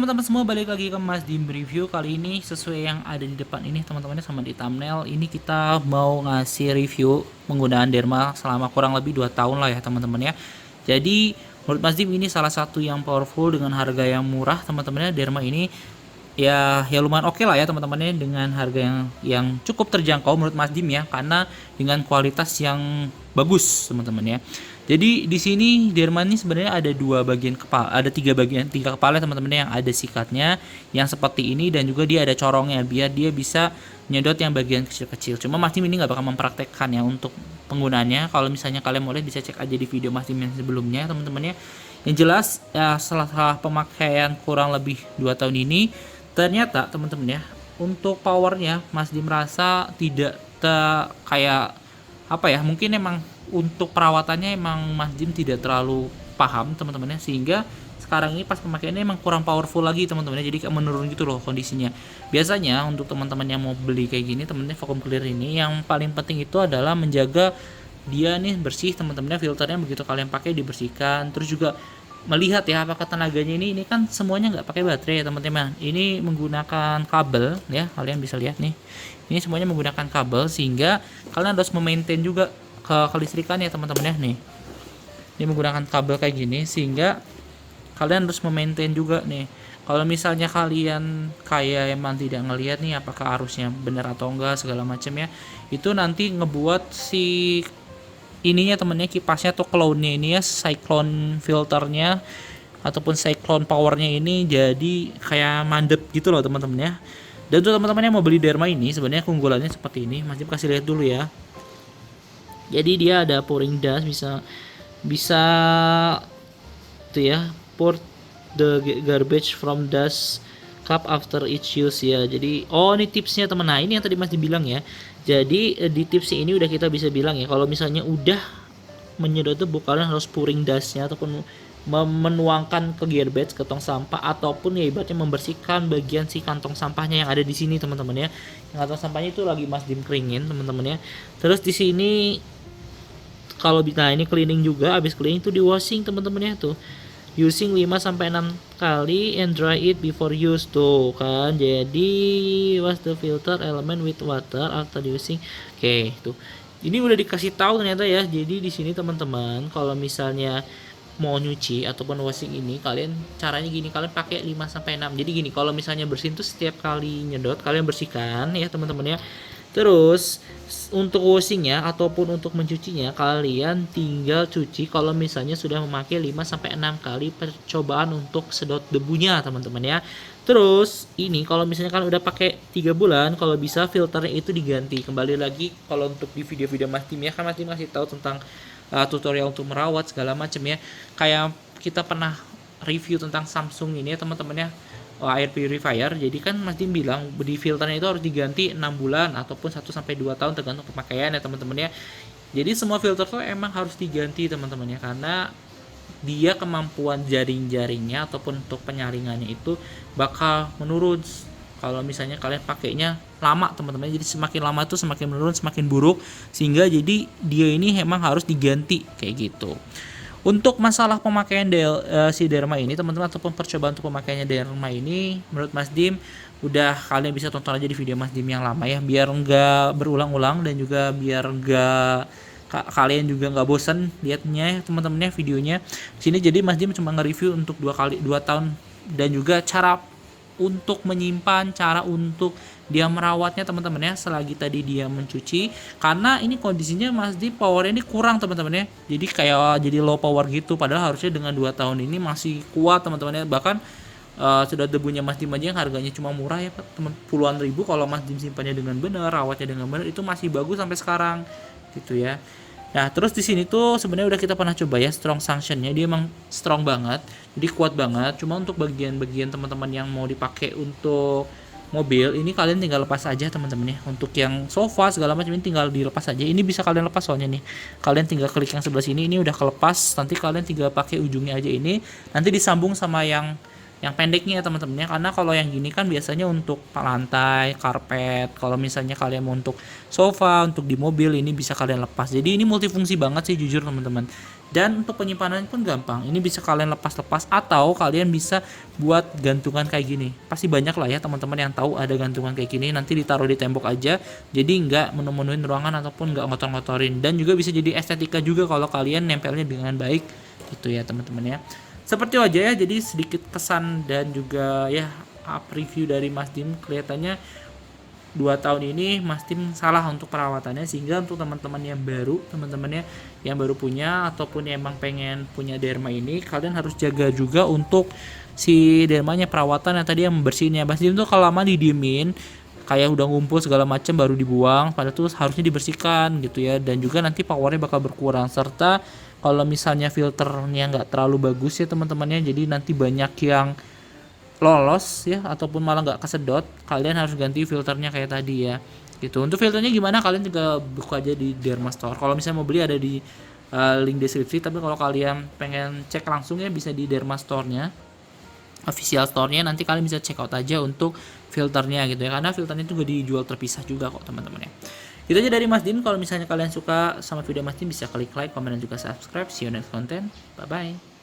teman-teman semua, balik lagi ke Mas Dim Review. Kali ini sesuai yang ada di depan ini teman-teman, sama di thumbnail ini, kita mau ngasih review penggunaan derma selama kurang lebih 2 tahun lah ya teman-teman ya. Jadi menurut Mas Dim ini salah satu yang powerful dengan harga yang murah teman-teman ya. Derma ini ya lumayan oke lah ya teman-teman ya, dengan harga yang cukup terjangkau menurut Mas Dim ya, karena dengan kualitas yang bagus teman-teman ya. Jadi di sini Derma ini sebenarnya ada dua bagian kepala, ada tiga kepala teman-teman yang ada sikatnya yang seperti ini, dan juga dia ada corongnya biar dia bisa nyedot yang bagian kecil-kecil. Cuma Mas Dim ini nggak bakal mempraktekkan ya untuk penggunaannya. Kalau misalnya kalian mau lihat bisa cek aja di video Mas Dim yang sebelumnya teman-teman ya. Yang jelas ya, setelah pemakaian kurang lebih 2 tahun ini, ternyata teman-teman ya, untuk powernya Mas Dim merasa tidak kayak apa ya, mungkin emang untuk perawatannya emang Mas Dim tidak terlalu paham teman-teman ya, sehingga sekarang ini pas pemakaiannya emang kurang powerful lagi teman-teman ya, jadi kayak menurun gitu loh kondisinya. Biasanya untuk teman-teman yang mau beli kayak gini teman-teman, vacuum cleaner ini yang paling penting itu adalah menjaga dia nih bersih teman-teman ya, filternya begitu kalian pakai dibersihkan. Terus juga melihat ya apakah tenaganya ini kan semuanya nggak pakai baterai ya teman-teman, ini menggunakan kabel ya, kalian bisa lihat nih, ini semuanya menggunakan kabel, sehingga kalian harus memaintain juga ke kelistrikan ya teman-teman ya. Nih, ini menggunakan kabel kayak gini, sehingga kalian harus memaintain juga nih. Kalau misalnya kalian kayak emang tidak ngelihat nih apakah arusnya benar atau enggak segala macam ya, itu nanti ngebuat si ininya temennya, kipasnya atau clownnya ini ya, cyclone filternya ataupun cyclone powernya ini jadi kayak mandep gitu loh teman-teman ya. Dan untuk teman-teman yang mau beli Derma ini, sebenarnya keunggulannya seperti ini. Mas kasih lihat dulu ya. Jadi dia ada pouring dust, bisa bisa tuh ya, pour the garbage from dust cup after each use ya. Jadi ini tipsnya teman. Nah, ini yang tadi Mas dibilang ya. Jadi di tips ini udah kita bisa bilang ya, kalau misalnya udah menyedot debu, kalian harus pouring dustnya ataupun menuangkan ke garbage, ke tong sampah, ataupun ya ibaratnya membersihkan bagian si kantong sampahnya yang ada di sini teman-teman ya. Yang kantong sampahnya itu lagi Mas Dim keringin teman-teman ya. Terus di sini kalau ini cleaning juga, habis cleaning itu di washing teman-teman ya tuh. Using 5 sampai 6 kali and dry it before use tuh kan. Jadi wash the filter element with water after using. Oke, tuh. Ini udah dikasih tahu ternyata ya. Jadi di sini teman-teman, kalau misalnya mau nyuci ataupun washing ini, kalian caranya gini, kalian pakai 5 sampai 6. Jadi gini, kalau misalnya bersihin tuh setiap kali nyedot kalian bersihkan ya teman-teman ya. Terus untuk washingnya ataupun untuk mencucinya, kalian tinggal cuci kalau misalnya sudah memakai 5 sampai 6 kali percobaan untuk sedot debunya teman-teman ya. Terus ini kalau misalnya kan udah pakai 3 bulan, kalau bisa filternya itu diganti. Kembali lagi kalau untuk di video-video Mas Dim ya, kan Mas Dim ngasih tahu tentang tutorial untuk merawat segala macam ya. Kayak kita pernah review tentang Samsung ini ya teman-teman ya, air purifier. Jadi kan Mas Dim bilang di filternya itu harus diganti 6 bulan ataupun 1 sampai 2 tahun tergantung pemakaian ya teman-teman ya. Jadi semua filter tuh emang harus diganti teman-teman ya, karena dia kemampuan jaring-jaringnya ataupun untuk penyaringannya itu bakal menurun kalau misalnya kalian pakainya lama teman-teman. Jadi semakin lama tuh semakin menurun, semakin buruk, sehingga jadi dia ini emang harus diganti kayak gitu. Untuk masalah pemakaian si Derma ini teman-teman, ataupun percobaan untuk pemakaiannya Derma ini, menurut Mas Dim udah kalian bisa tonton aja di video Mas Dim yang lama ya, biar nggak berulang-ulang dan juga biar nggak kalian juga nggak bosan liatnya teman-teman ya videonya sini. Jadi Mas Dim cuma nge-review untuk 2 tahun, dan juga cara untuk menyimpan, cara untuk dia merawatnya teman-teman ya, selagi tadi dia mencuci, karena ini kondisinya Mas Dim powernya ini kurang teman-teman ya, jadi kayak jadi low power gitu, padahal harusnya dengan 2 tahun ini masih kuat teman-teman ya. Bahkan sudah debunya Mas Dim aja yang harganya cuma murah ya teman, puluhan ribu, kalau Mas Dim simpannya dengan benar, rawatnya dengan benar, itu masih bagus sampai sekarang gitu ya. Nah, terus di sini tuh sebenarnya udah kita pernah coba ya strong suctionnya, dia emang strong banget, jadi kuat banget. Cuma untuk bagian-bagian teman-teman yang mau dipakai untuk mobil ini, kalian tinggal lepas aja teman-teman ya. Untuk yang sofa segala macam ini tinggal dilepas aja. Ini bisa kalian lepas soalnya nih, kalian tinggal klik yang sebelah sini, ini udah kelepas. Nanti kalian tinggal pakai ujungnya aja ini, nanti disambung sama yang yang pendeknya ya teman-teman ya, karena kalau yang gini kan biasanya untuk lantai, karpet, kalau misalnya kalian mau untuk sofa, untuk di mobil ini bisa kalian lepas. Jadi ini multifungsi banget sih jujur teman-teman. Dan untuk penyimpanan pun gampang, ini bisa kalian lepas-lepas atau kalian bisa buat gantungan kayak gini. Pasti banyak lah ya teman-teman yang tahu ada gantungan kayak gini, nanti ditaruh di tembok aja, jadi nggak menemuin ruangan ataupun nggak ngotor-ngotorin. Dan juga bisa jadi estetika juga kalau kalian nempelnya dengan baik gitu ya teman-teman ya. Seperti aja ya, jadi sedikit kesan dan juga ya review dari Mas Dim. Kelihatannya 2 tahun ini Mas Dim salah untuk perawatannya, sehingga untuk teman-teman yang baru, teman-temannya yang baru punya ataupun emang pengen punya derma ini, kalian harus jaga juga untuk si dermanya, perawatan yang tadi yang membersihinnya. Mas Dim tuh kalau lama didiemin kayak udah ngumpul segala macam baru dibuang, padahal tuh harusnya dibersihkan gitu ya. Dan juga nanti powernya bakal berkurang, serta kalau misalnya filternya nggak terlalu bagus ya teman-temannya, jadi nanti banyak yang lolos ya ataupun malah nggak kesedot, kalian harus ganti filternya kayak tadi ya gitu. Untuk filternya gimana, kalian juga buka aja di Derma Store. Kalau misalnya mau beli ada di link deskripsi, tapi kalau kalian pengen cek langsung ya bisa di Derma Store-nya, official store-nya, nanti kalian bisa check out aja untuk filternya gitu ya, karena filternya juga dijual terpisah juga kok teman-teman ya. Itu aja dari Mas Din. Kalau misalnya kalian suka sama video Mas Din bisa klik like, komen, dan juga subscribe. See you next content. Bye bye.